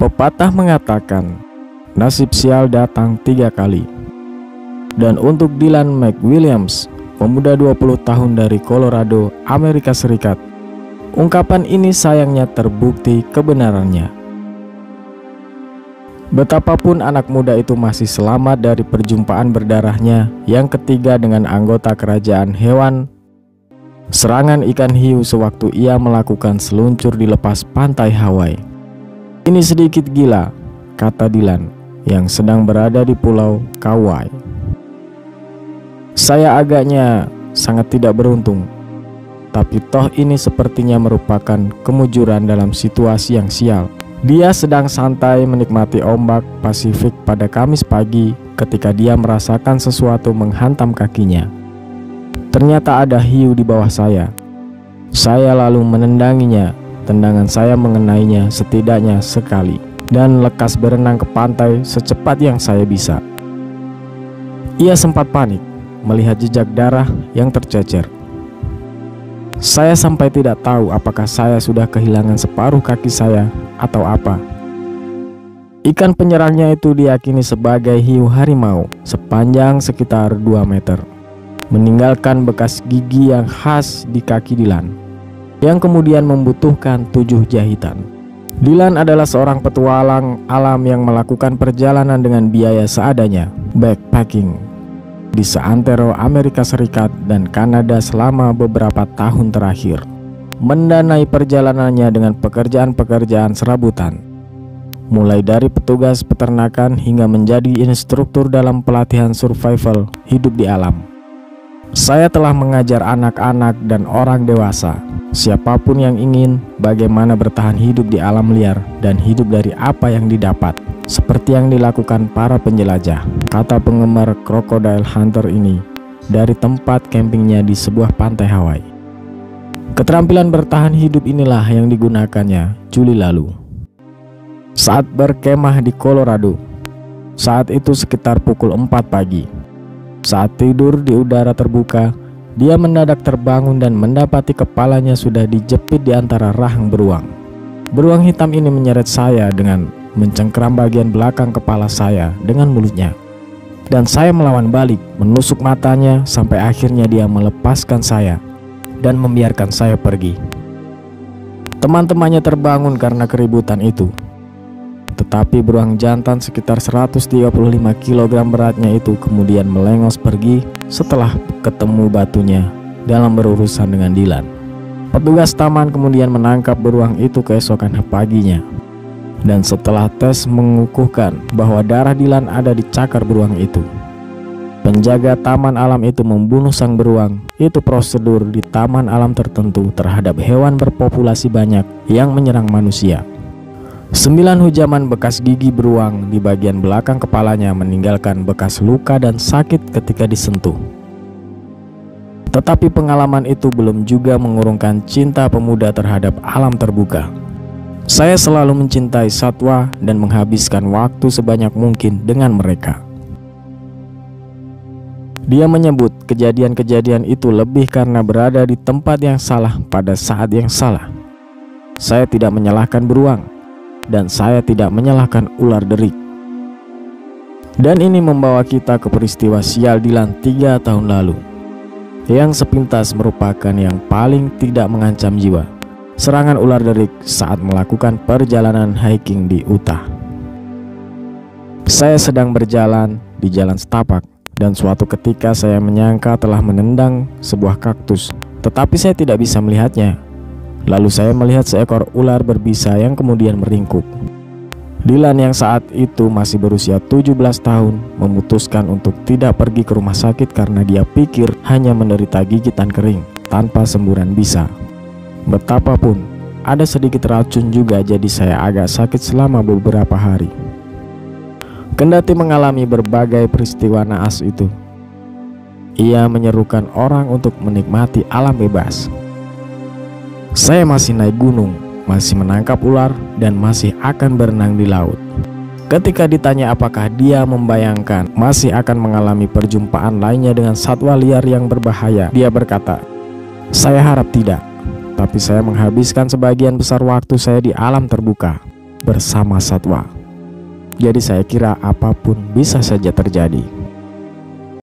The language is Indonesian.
Pepatah mengatakan, nasib sial datang 3 kali. Dan untuk Dylan McWilliams, pemuda 20 tahun dari Colorado, Amerika Serikat, ungkapan ini sayangnya terbukti kebenarannya. Betapapun anak muda itu masih selamat dari perjumpaan berdarahnya yang ketiga dengan anggota kerajaan hewan, serangan ikan hiu sewaktu ia melakukan seluncur di lepas pantai Hawaii. Ini sedikit gila, kata Dylan yang sedang berada di pulau Kauai. Saya agaknya sangat tidak beruntung, tapi toh ini sepertinya merupakan kemujuran dalam situasi yang sial. Dia sedang santai menikmati ombak Pasifik pada Kamis pagi ketika dia merasakan sesuatu menghantam kakinya. Ternyata ada hiu di bawah saya. Saya lalu menendanginya. Tendangan saya mengenainya setidaknya sekali dan lekas berenang ke pantai secepat yang saya bisa. Ia sempat panik melihat jejak darah yang tercecer. Saya sampai tidak tahu apakah saya sudah kehilangan separuh kaki saya atau apa. Ikan penyerangnya itu diyakini sebagai hiu harimau sepanjang sekitar 2 meter, meninggalkan bekas gigi yang khas di kaki Dylan, yang kemudian membutuhkan 7 jahitan. Dylan adalah seorang petualang alam yang melakukan perjalanan dengan biaya seadanya, backpacking, di seantero Amerika Serikat dan Kanada selama beberapa tahun terakhir, mendanai perjalanannya dengan pekerjaan-pekerjaan serabutan, mulai dari petugas peternakan hingga menjadi instruktur dalam pelatihan survival hidup di alam. Saya telah mengajar anak-anak dan orang dewasa, siapapun yang ingin, bagaimana bertahan hidup di alam liar dan hidup dari apa yang didapat, seperti yang dilakukan para penjelajah, kata penggemar crocodile hunter ini dari tempat campingnya di sebuah pantai Hawaii. Keterampilan bertahan hidup inilah yang digunakannya Juli lalu saat berkemah di Colorado. Saat itu sekitar pukul 4 pagi. Saat tidur di udara terbuka, dia mendadak terbangun dan mendapati kepalanya sudah dijepit di antara rahang beruang. Beruang hitam ini menyeret saya dengan mencengkeram bagian belakang kepala saya dengan mulutnya. Dan saya melawan balik, menusuk matanya sampai akhirnya dia melepaskan saya dan membiarkan saya pergi. Teman-temannya terbangun karena keributan itu. Tetapi beruang jantan sekitar 135 kg beratnya itu kemudian melengos pergi setelah ketemu batunya dalam berurusan dengan Dylan. Petugas taman kemudian menangkap beruang itu keesokan paginya. Dan setelah tes mengukuhkan bahwa darah Dylan ada di cakar beruang itu. Penjaga taman alam itu membunuh sang beruang. Itu prosedur di taman alam tertentu terhadap hewan berpopulasi banyak yang menyerang manusia. 9 hujaman bekas gigi beruang di bagian belakang kepalanya meninggalkan bekas luka dan sakit ketika disentuh. Tetapi pengalaman itu belum juga mengurungkan cinta pemuda terhadap alam terbuka. Saya selalu mencintai satwa dan menghabiskan waktu sebanyak mungkin dengan mereka. Dia menyebut kejadian-kejadian itu lebih karena berada di tempat yang salah pada saat yang salah. Saya tidak menyalahkan beruang. Dan saya tidak menyalahkan ular derik. Dan ini membawa kita ke peristiwa sial Dylan 3 tahun lalu, yang sepintas merupakan yang paling tidak mengancam jiwa. Serangan ular derik saat melakukan perjalanan hiking di Utah. Saya sedang berjalan di jalan setapak, dan suatu ketika saya menyangka telah menendang sebuah kaktus, tetapi saya tidak bisa melihatnya. Lalu saya melihat seekor ular berbisa yang kemudian meringkuk. Dylan yang saat itu masih berusia 17 tahun memutuskan untuk tidak pergi ke rumah sakit karena dia pikir hanya menderita gigitan kering tanpa semburan bisa. Betapapun ada sedikit racun juga, jadi saya agak sakit selama beberapa hari. Kendati mengalami berbagai peristiwa naas itu, ia menyerukan orang untuk menikmati alam bebas. Saya masih naik gunung, masih menangkap ular, dan masih akan berenang di laut. Ketika ditanya apakah dia membayangkan masih akan mengalami perjumpaan lainnya dengan satwa liar yang berbahaya, dia berkata, "Saya harap tidak, tapi saya menghabiskan sebagian besar waktu saya di alam terbuka. bersama satwa. Jadi saya kira apapun bisa saja terjadi.